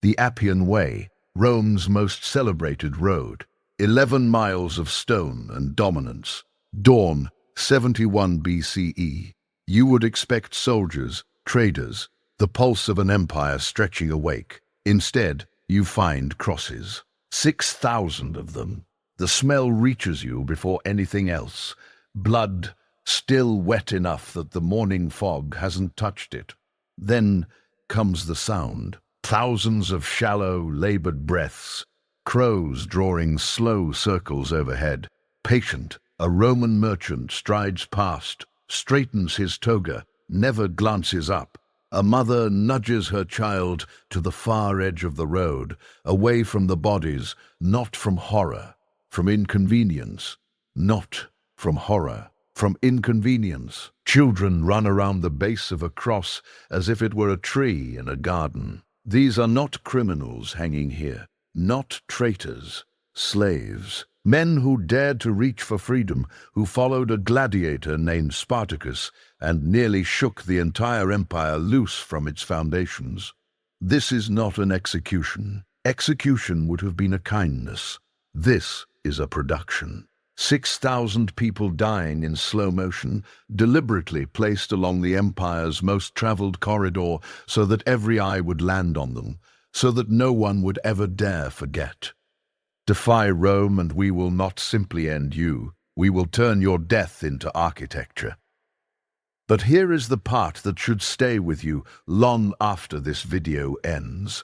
The Appian Way, Rome's most celebrated road. 11 miles of stone and dominance. Dawn, 71 BCE. You would expect soldiers, traders, the pulse of an empire stretching awake. Instead, you find crosses. 6,000 of them. The smell reaches you before anything else. Blood, still wet enough that the morning fog hasn't touched it. Then comes the sound. Thousands of shallow, labored breaths. Crows drawing slow circles overhead. Patient, a Roman merchant strides past, straightens his toga, never glances up. A mother nudges her child to the far edge of the road, away from the bodies, not from horror, from inconvenience, not from horror, from inconvenience. Children run around the base of a cross as if it were a tree in a garden. These are not criminals hanging here, not traitors, slaves. Men who dared to reach for freedom, who followed a gladiator named Spartacus and nearly shook the entire empire loose from its foundations. This is not an execution. Execution would have been a kindness. This is a production. 6,000 people dying in slow motion, deliberately placed along the empire's most traveled corridor so that every eye would land on them, so that no one would ever dare forget. Defy Rome and we will not simply end you, we will turn your death into architecture. But here is the part that should stay with you long after this video ends.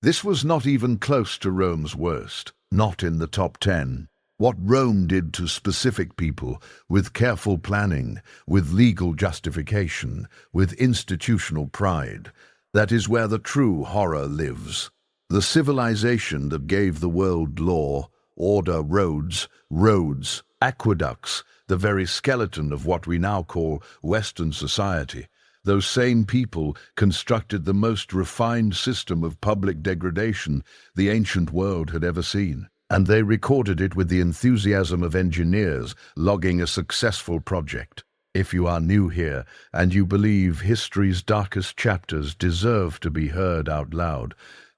This was not even close to Rome's worst, not in the top 10. What Rome did to specific people, with careful planning, with legal justification, with institutional pride, that is where the true horror lives. The civilization that gave the world law, order, roads, aqueducts, the very skeleton of what we now call Western society. Those same people constructed the most refined system of public degradation the ancient world had ever seen. And they recorded it with the enthusiasm of engineers logging a successful project. If you are new here and you believe history's darkest chapters deserve to be heard out loud,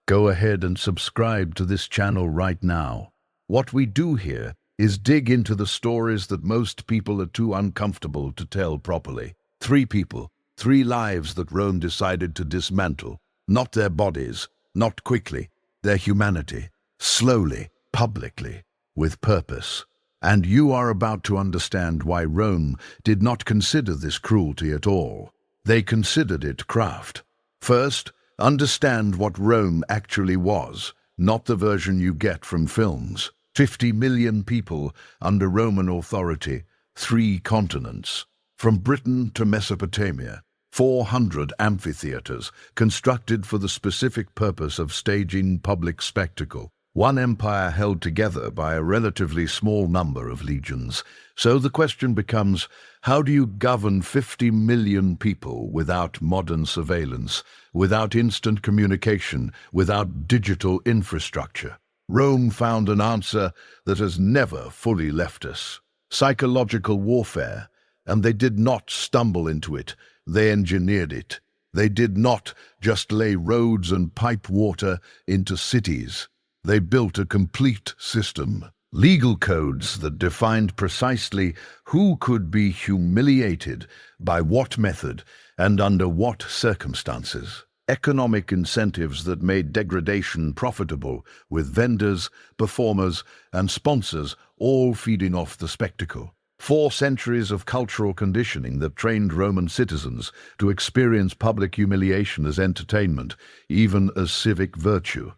go ahead and subscribe to this channel right now. What we do here is dig into the stories that most people are too uncomfortable to tell properly. 3 people, 3 lives that Rome decided to dismantle. Not their bodies, not quickly, their humanity, slowly, publicly, with purpose. And you are about to understand why Rome did not consider this cruelty at all. They considered it craft. First, understand what Rome actually was, not the version you get from films. 50 million people under Roman authority, 3 continents. From Britain to Mesopotamia, 400 amphitheaters constructed for the specific purpose of staging public spectacle. One empire held together by a relatively small number of legions. So the question becomes, how do you govern 50 million people without modern surveillance, without instant communication, without digital infrastructure? Rome found an answer that has never fully left us. Psychological warfare. And they did not stumble into it, they engineered it. They did not just lay roads and pipe water into cities. They built a complete system. Legal codes that defined precisely who could be humiliated, by what method, and under what circumstances. Economic incentives that made degradation profitable, with vendors, performers, and sponsors all feeding off the spectacle. 4 centuries of cultural conditioning that trained Roman citizens to experience public humiliation as entertainment, even as civic virtue.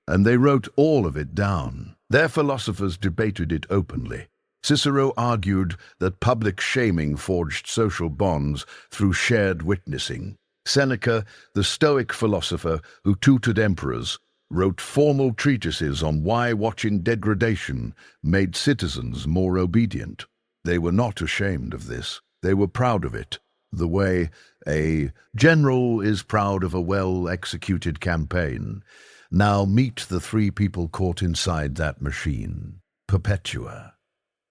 And they wrote all of it down. Their philosophers debated it openly. Cicero argued that public shaming forged social bonds through shared witnessing. Seneca, the Stoic philosopher who tutored emperors, wrote formal treatises on why watching degradation made citizens more obedient. They were not ashamed of this. They were proud of it, the way a general is proud of a well-executed campaign. Now meet the 3 people caught inside that machine. Perpetua,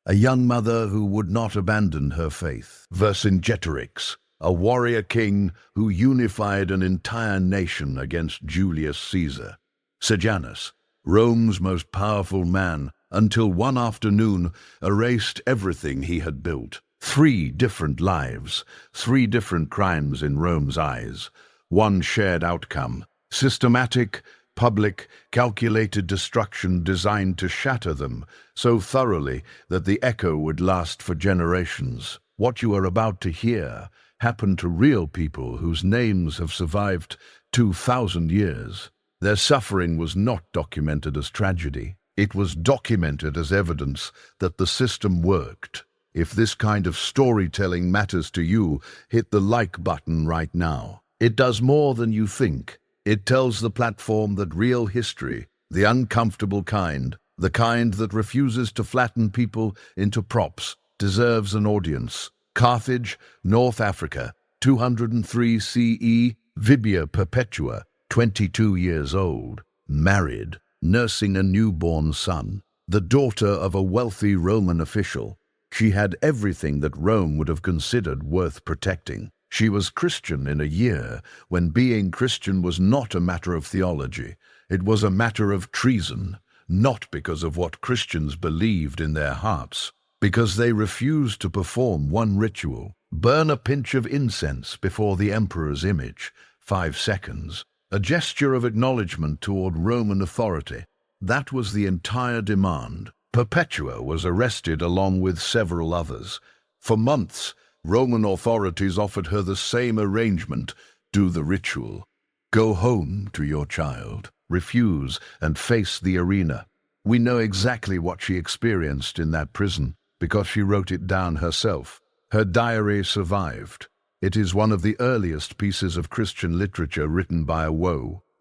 a young mother who would not abandon her faith. Vercingetorix, a warrior king who unified an entire nation against Julius Caesar. Sejanus, Rome's most powerful man, until one afternoon erased everything he had built. 3 different lives, 3 different crimes in Rome's eyes, one shared outcome: systematic, public, calculated destruction designed to shatter them so thoroughly that the echo would last for generations. What you are about to hear happened to real people whose names have survived 2,000 years. Their suffering was not documented as tragedy. It was documented as evidence that the system worked. If this kind of storytelling matters to you, hit the like button right now. It does more than you think. It tells the platform that real history, the uncomfortable kind, the kind that refuses to flatten people into props, deserves an audience. Carthage, North Africa, 203 CE, Vibia Perpetua, 22 years old, married, nursing a newborn son, the daughter of a wealthy Roman official. She had everything that Rome would have considered worth protecting. She was Christian in a year when being Christian was not a matter of theology. It was a matter of treason, not because of what Christians believed in their hearts, because they refused to perform one ritual: burn a pinch of incense before the emperor's image, 5 seconds, a gesture of acknowledgement toward Roman authority. That was the entire demand. Perpetua was arrested along with several others. For months, Roman authorities offered her the same arrangement: do the ritual, go home to your child, refuse, and face the arena. We know exactly what she experienced in that prison because she wrote it down herself. Her diary survived. It is one of the earliest pieces of Christian literature written by a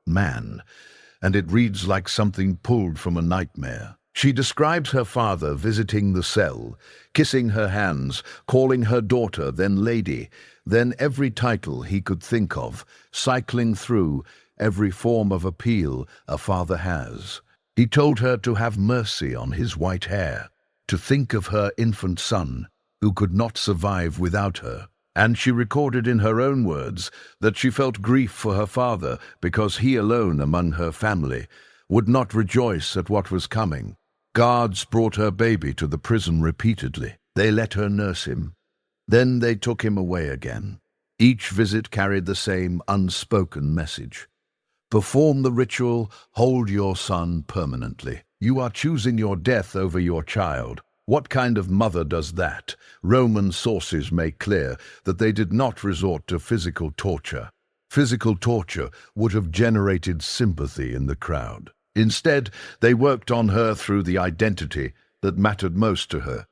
man, and it reads like something pulled from a nightmare. She describes her father visiting the cell, kissing her hands, calling her daughter, then lady, then every title he could think of, cycling through every form of appeal a father has. He told her to have mercy on his white hair, to think of her infant son, who could not survive without her. And she recorded in her own words that she felt grief for her father because he alone among her family would not rejoice at what was coming. Guards brought her baby to the prison repeatedly. They let her nurse him. Then they took him away again. Each visit carried the same unspoken message: perform the ritual, hold your son permanently. You are choosing your death over your child. What kind of mother does that? Roman sources make clear that they did not resort to physical torture. Physical torture would have generated sympathy in the crowd. Instead, they worked on her through the identity that mattered most to her: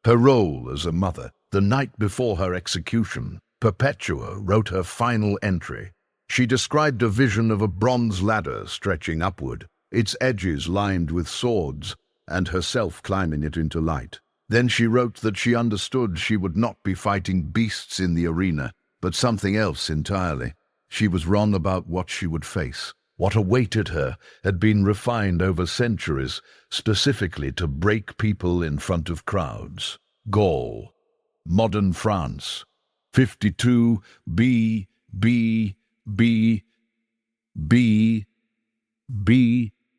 her role as a mother. The night before her execution, Perpetua wrote her final entry. She described a vision of a bronze ladder stretching upward, its edges lined with swords, and herself climbing it into light. Then she wrote that she understood she would not be fighting beasts in the arena, but something else entirely. She was wrong about what she would face. What awaited her had been refined over centuries, specifically to break people in front of crowds. Gaul, modern France, 52 B.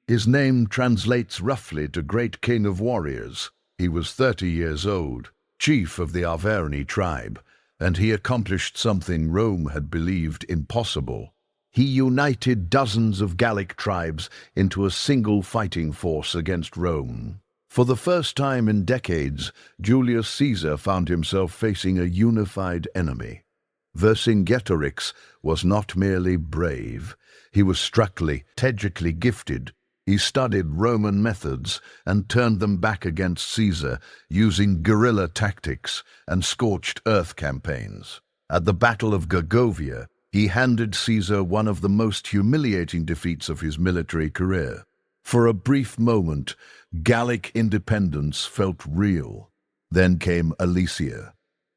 His name translates roughly to Great King of Warriors. He was 30 years old, chief of the Arverni tribe, and he accomplished something Rome had believed impossible. He united dozens of Gallic tribes into a single fighting force against Rome. For the first time in decades, Julius Caesar found himself facing a unified enemy. Vercingetorix was not merely brave. He was strategically gifted. He studied Roman methods and turned them back against Caesar using guerrilla tactics and scorched earth campaigns. At the Battle of Gergovia, he handed Caesar one of the most humiliating defeats of his military career. For a brief moment, Gallic independence felt real. Then came Alesia.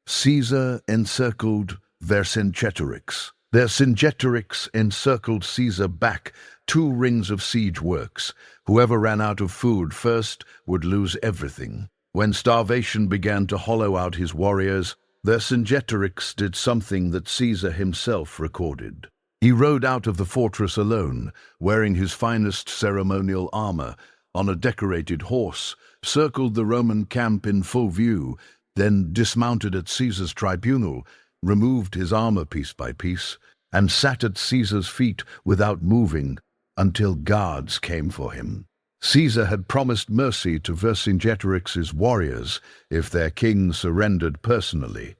Caesar encircled Vercingetorix. Vercingetorix encircled Caesar back 2 rings of siege works. Whoever ran out of food first would lose everything. When starvation began to hollow out his warriors, Vercingetorix did something that Caesar himself recorded. He rode out of the fortress alone, wearing his finest ceremonial armor, on a decorated horse, circled the Roman camp in full view, then dismounted at Caesar's tribunal, removed his armor piece by piece, and sat at Caesar's feet without moving until guards came for him. Caesar had promised mercy to Vercingetorix's warriors if their king surrendered personally.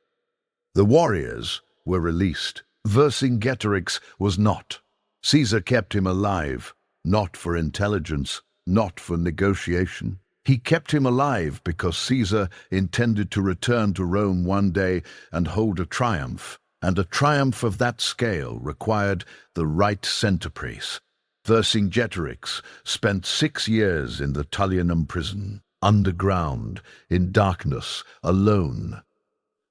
The warriors were released. Vercingetorix was not. Caesar kept him alive, not for intelligence, not for negotiation. He kept him alive because Caesar intended to return to Rome one day and hold a triumph, and a triumph of that scale required the right centerpiece. Vercingetorix spent 6 years in the Tullianum prison, underground, in darkness, alone.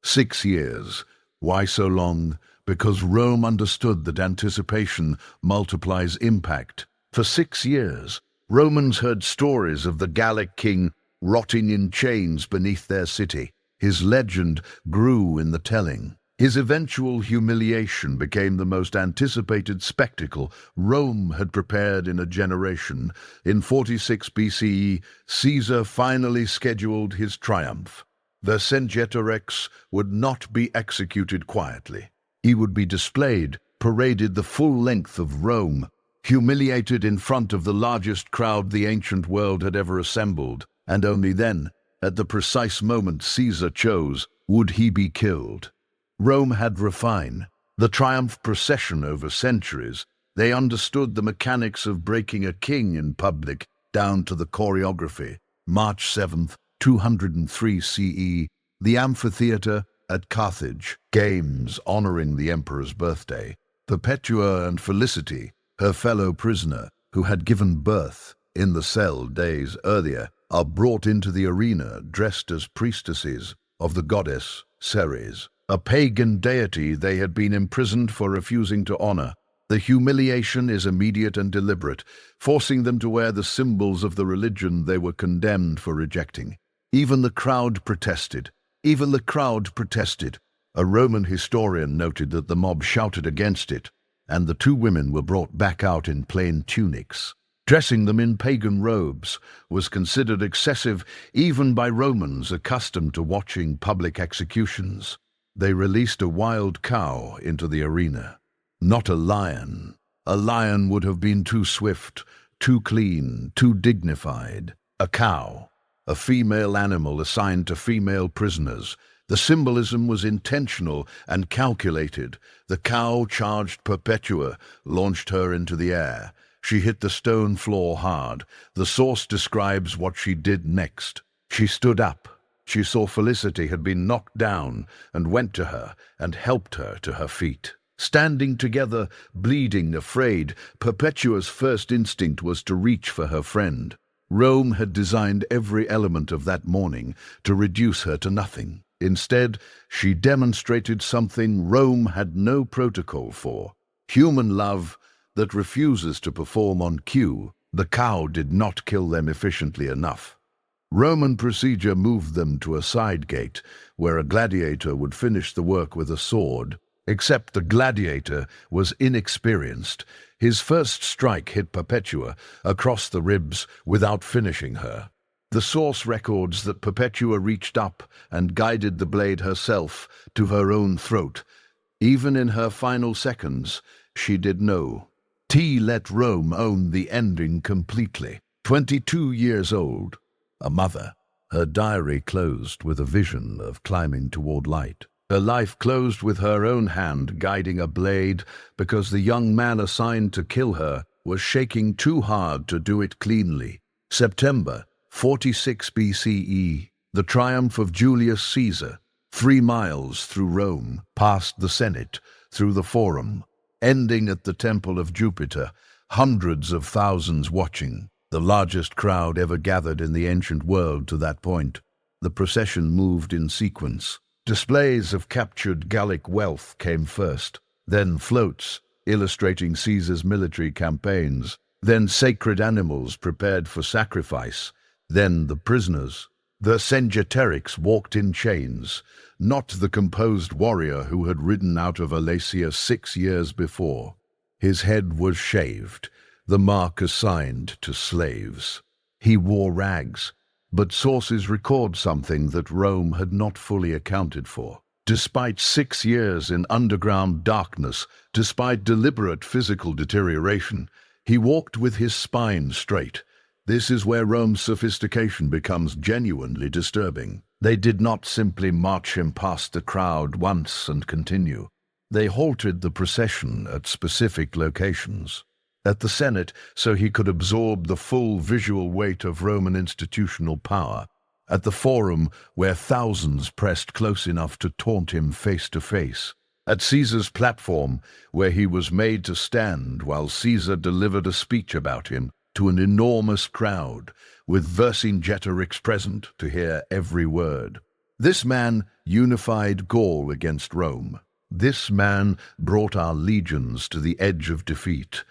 6 years. Why so long? Because Rome understood that anticipation multiplies impact. For 6 years, Romans heard stories of the Gallic king rotting in chains beneath their city. His legend grew in the telling. His eventual humiliation became the most anticipated spectacle Rome had prepared in a generation. In 46 BCE, Caesar finally scheduled his triumph. Vercingetorix would not be executed quietly. He would be displayed, paraded the full length of Rome, humiliated in front of the largest crowd the ancient world had ever assembled, and only then, at the precise moment Caesar chose, would he be killed. Rome had refined the triumph procession over centuries. They understood the mechanics of breaking a king in public down to the choreography. March 7th, 203 CE, the amphitheater at Carthage, games honoring the emperor's birthday. Perpetua and Felicity, her fellow prisoner, who had given birth in the cell days earlier, are brought into the arena dressed as priestesses of the goddess Ceres, a pagan deity they had been imprisoned for refusing to honor. The humiliation is immediate and deliberate, forcing them to wear the symbols of the religion they were condemned for rejecting. Even the crowd protested. A Roman historian noted that the mob shouted against it, and the 2 women were brought back out in plain tunics. Dressing them in pagan robes was considered excessive even by Romans accustomed to watching public executions. They released a wild cow into the arena. Not a lion. A lion would have been too swift, too clean, too dignified. A cow, a female animal assigned to female prisoners. The symbolism was intentional and calculated. The cow charged Perpetua, launched her into the air. She hit the stone floor hard. The source describes what she did next. She stood up. She saw Felicity had been knocked down and went to her and helped her to her feet. Standing together, bleeding, afraid, Perpetua's first instinct was to reach for her friend. Rome had designed every element of that morning to reduce her to nothing. Instead, she demonstrated something Rome had no protocol for: human love that refuses to perform on cue. The cow did not kill them efficiently enough. Roman procedure moved them to a side gate, where a gladiator would finish the work with a sword. Except the gladiator was inexperienced. His first strike hit Perpetua across the ribs without finishing her. The source records that Perpetua reached up and guided the blade herself to her own throat. Even in her final seconds, she did know. T let Rome own the ending completely. 22 years old, a mother. Her diary closed with a vision of climbing toward light. Her life closed with her own hand guiding a blade because the young man assigned to kill her was shaking too hard to do it cleanly. September 46 BCE, the triumph of Julius Caesar, 3 miles through Rome, past the Senate, through the Forum, ending at the Temple of Jupiter, hundreds of thousands watching, the largest crowd ever gathered in the ancient world to that point. The procession moved in sequence. Displays of captured Gallic wealth came first, then floats illustrating Caesar's military campaigns, then sacred animals prepared for sacrifice, then the prisoners, Vercingetorix walked in chains, not the composed warrior who had ridden out of Alasia 6 years before. His head was shaved, the mark assigned to slaves. He wore rags, but sources record something that Rome had not fully accounted for. Despite 6 years in underground darkness, despite deliberate physical deterioration, he walked with his spine straight. This is where Rome's sophistication becomes genuinely disturbing. They did not simply march him past the crowd once and continue. They halted the procession at specific locations. At the Senate, so he could absorb the full visual weight of Roman institutional power. At the Forum, where thousands pressed close enough to taunt him face to face. At Caesar's platform, where he was made to stand while Caesar delivered a speech about him to an enormous crowd, with Vercingetorix present to hear every word. This man unified Gaul against Rome. This man brought our legions to the edge of defeat.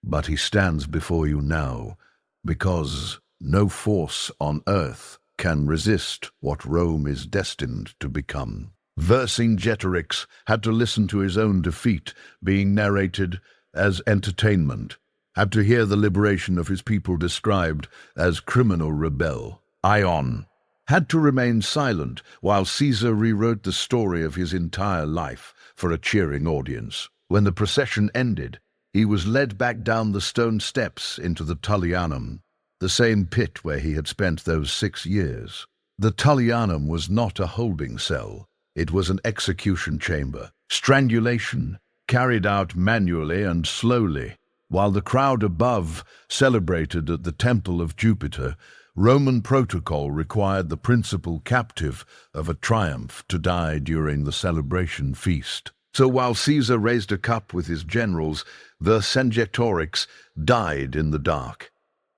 But he stands before you now, because no force on earth can resist what Rome is destined to become. Vercingetorix had to listen to his own defeat being narrated as entertainment, had to hear the liberation of his people described as criminal rebel. Ion had to remain silent while Caesar rewrote the story of his entire life for a cheering audience. When the procession ended, he was led back down the stone steps into the Tullianum, the same pit where he had spent those 6 years. The Tullianum was not a holding cell. It was an execution chamber. Strangulation, carried out manually and slowly. While the crowd above celebrated at the Temple of Jupiter, Roman protocol required the principal captive of a triumph to die during the celebration feast. So while Caesar raised a cup with his generals, Vercingetorix died in the dark.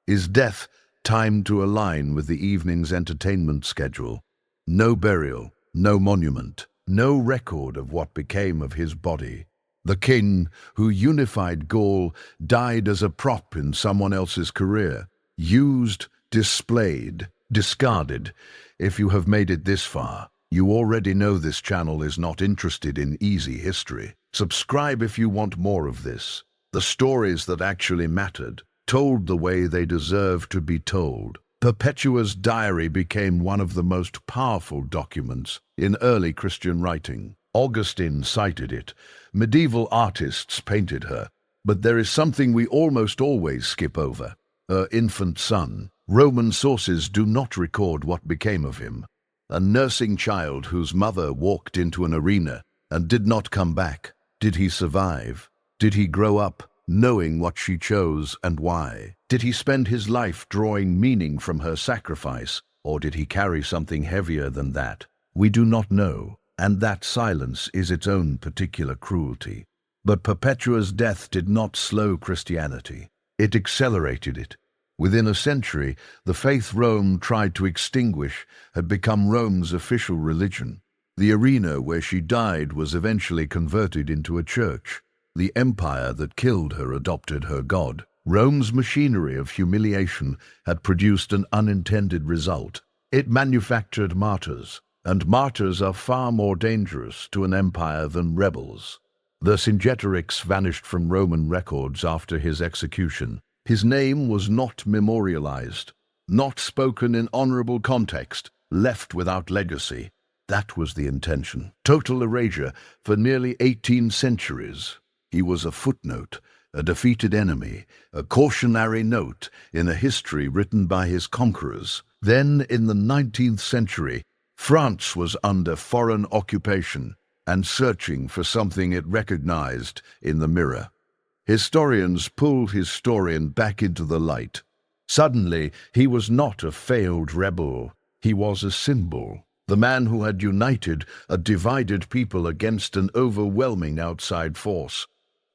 His death timed to align with the evening's entertainment schedule. No burial, no monument, no record of what became of his body. The king, who unified Gaul, died as a prop in someone else's career. Used, displayed, discarded. If you have made it this far, you already know this channel is not interested in easy history. Subscribe if you want more of this. The stories that actually mattered, told the way they deserve to be told. Perpetua's diary became one of the most powerful documents in early Christian writing. Augustine cited it. Medieval artists painted her. But there is something we almost always skip over. Her infant son. Roman sources do not record what became of him. A nursing child whose mother walked into an arena and did not come back. Did he survive? Did he grow up knowing what she chose and why? Did he spend his life drawing meaning from her sacrifice, or did he carry something heavier than that? We do not know, and that silence is its own particular cruelty. But Perpetua's death did not slow Christianity. It accelerated it. Within a century, the faith Rome tried to extinguish had become Rome's official religion. The arena where she died was eventually converted into a church. The empire that killed her adopted her god. Rome's machinery of humiliation had produced an unintended result. It manufactured martyrs, and martyrs are far more dangerous to an empire than rebels. Vercingetorix vanished from Roman records after his execution. His name was not memorialized, not spoken in honorable context, left without legacy. That was the intention. Total erasure for nearly 18 centuries. He was a footnote, a defeated enemy, a cautionary note in a history written by his conquerors. Then, in the 19th century, France was under foreign occupation and searching for something it recognized in the mirror. Historians pulled his story back into the light. Suddenly, he was not a failed rebel. He was a symbol. The man who had united a divided people against an overwhelming outside force.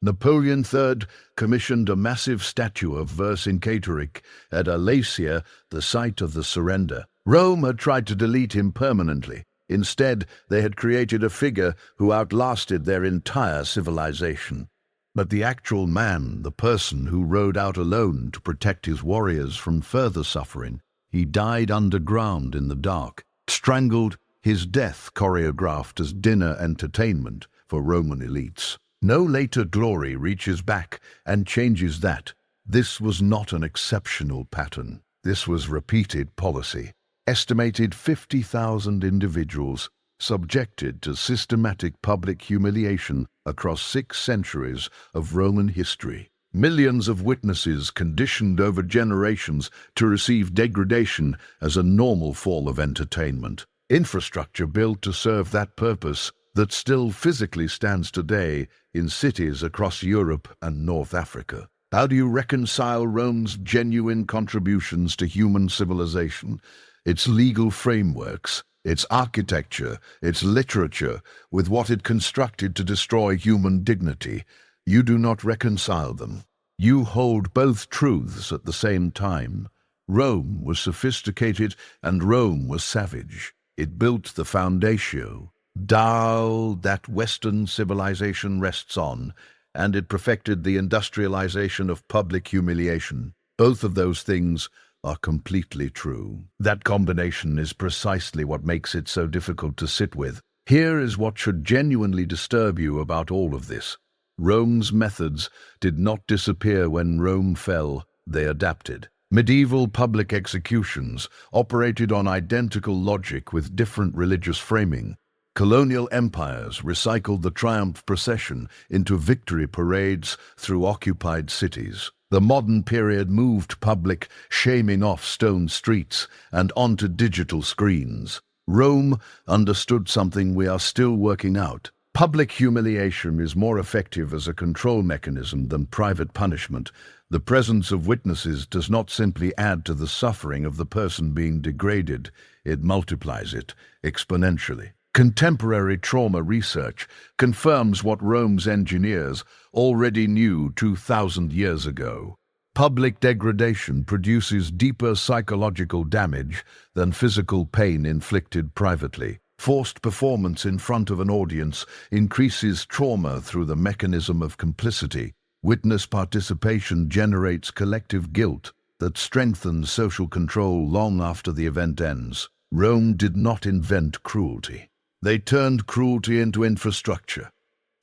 Napoleon III commissioned a massive statue of Vercingetorix at Alasia, the site of the surrender. Rome had tried to delete him permanently. Instead, they had created a figure who outlasted their entire civilization. But the actual man, the person who rode out alone to protect his warriors from further suffering, He died underground in the dark, strangled, his death choreographed as dinner entertainment for Roman elites. No later glory reaches back and changes that. This was not an exceptional pattern. This was repeated policy. Estimated 50,000 individuals subjected to systematic public humiliation across 6 centuries of Roman history. Millions of witnesses conditioned over generations to receive degradation as a normal form of entertainment. Infrastructure built to serve that purpose that still physically stands today in cities across Europe and North Africa. How do you reconcile Rome's genuine contributions to human civilization, its legal frameworks, its architecture, its literature, with what it constructed to destroy human dignity? You do not reconcile them. You hold both truths at the same time. Rome was sophisticated and Rome was savage. It built the foundatio, Tao, that Western civilization rests on, and it perfected the industrialization of public humiliation. Both of those things are completely true. That combination is precisely what makes it so difficult to sit with. Here is what should genuinely disturb you about all of this. Rome's methods did not disappear when Rome fell, they adapted. Medieval public executions operated on identical logic with different religious framing. Colonial empires recycled the triumph procession into victory parades through occupied cities. The modern period moved public shaming off stone streets and onto digital screens. Rome understood something we are still working out. Public humiliation is more effective as a control mechanism than private punishment. The presence of witnesses does not simply add to the suffering of the person being degraded, it multiplies it exponentially. Contemporary trauma research confirms what Rome's engineers already knew 2,000 years ago. Public degradation produces deeper psychological damage than physical pain inflicted privately. Forced performance in front of an audience increases trauma through the mechanism of complicity. Witness participation generates collective guilt that strengthens social control long after the event ends. Rome did not invent cruelty. They turned cruelty into infrastructure.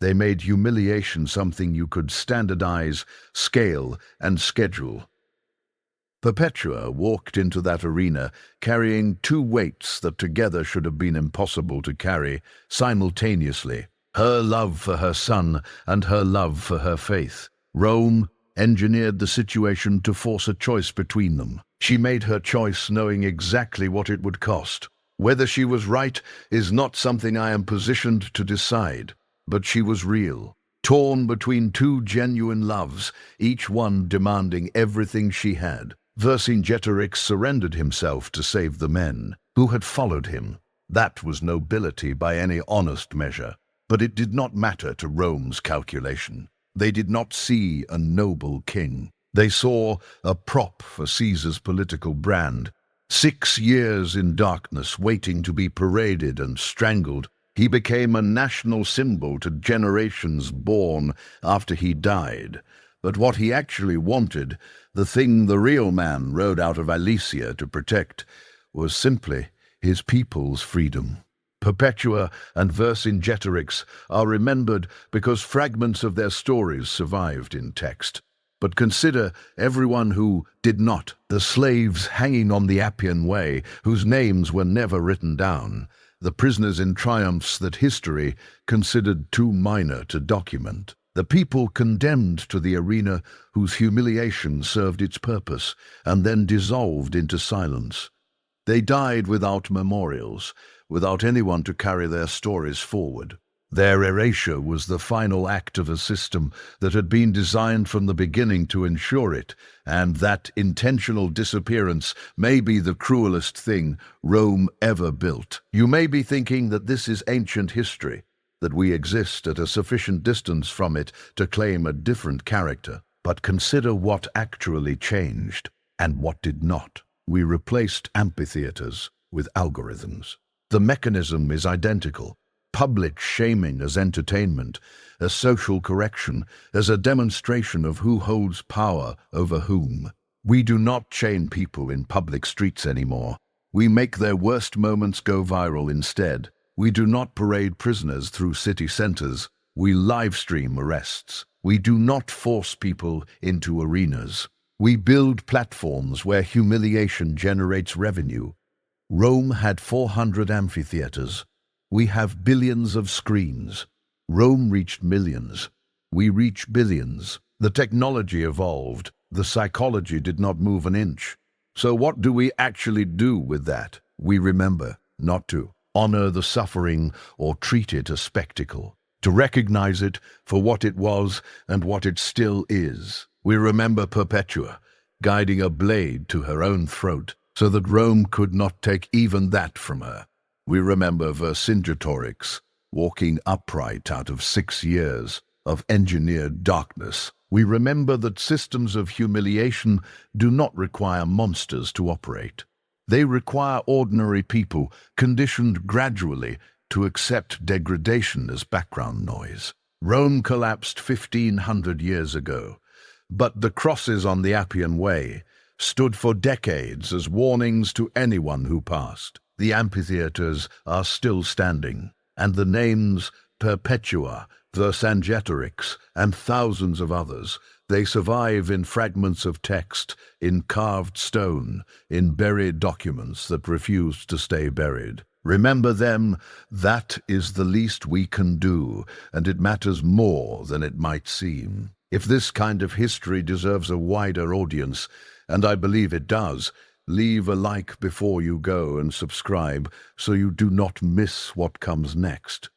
They made humiliation something you could standardize, scale, and schedule. Perpetua walked into that arena carrying 2 weights that together should have been impossible to carry simultaneously: her love for her son and her love for her faith. Rome engineered the situation to force a choice between them. She made her choice knowing exactly what it would cost. Whether she was right is not something I am positioned to decide, but she was real, torn between 2 genuine loves, each one demanding everything she had. Vercingetorix surrendered himself to save the men who had followed him. That was nobility by any honest measure, but it did not matter to Rome's calculation. They did not see a noble king. They saw a prop for Caesar's political brand. 6 years in darkness, waiting to be paraded and strangled, he became a national symbol to generations born after he died. But what he actually wanted, the thing the real man rode out of Alesia to protect, was simply his people's freedom. Perpetua and Vercingetorix are remembered because fragments of their stories survived in text. But consider everyone who did not, the slaves hanging on the Appian Way, whose names were never written down, the prisoners in triumphs that history considered too minor to document, the people condemned to the arena whose humiliation served its purpose and then dissolved into silence. They died without memorials, without anyone to carry their stories forward. Their erasure was the final act of a system that had been designed from the beginning to ensure it, and that intentional disappearance may be the cruelest thing Rome ever built. You may be thinking that this is ancient history, that we exist at a sufficient distance from it to claim a different character. But consider what actually changed and what did not. We replaced amphitheaters with algorithms. The mechanism is identical. Public shaming as entertainment, as social correction, as a demonstration of who holds power over whom. We do not chain people in public streets anymore. We make their worst moments go viral instead. We do not parade prisoners through city centers. We live stream arrests. We do not force people into arenas. We build platforms where humiliation generates revenue. Rome had 400 amphitheaters. We have billions of screens. Rome reached millions. We reach billions. The technology evolved. The psychology did not move an inch. So what do we actually do with that? We remember not to honor the suffering or treat it as spectacle, to recognize it for what it was and what it still is. We remember Perpetua, guiding a blade to her own throat so that Rome could not take even that from her. We remember Vercingetorix, walking upright out of 6 years of engineered darkness. We remember that systems of humiliation do not require monsters to operate. They require ordinary people, conditioned gradually to accept degradation as background noise. Rome collapsed 1,500 years ago, but the crosses on the Appian Way stood for decades as warnings to anyone who passed. The amphitheaters are still standing, and the names Perpetua, Vercingetorix, and thousands of others, they survive in fragments of text, in carved stone, in buried documents that refuse to stay buried. Remember them. That is the least we can do, and it matters more than it might seem. If this kind of history deserves a wider audience, and I believe it does, leave a like before you go and subscribe so you do not miss what comes next.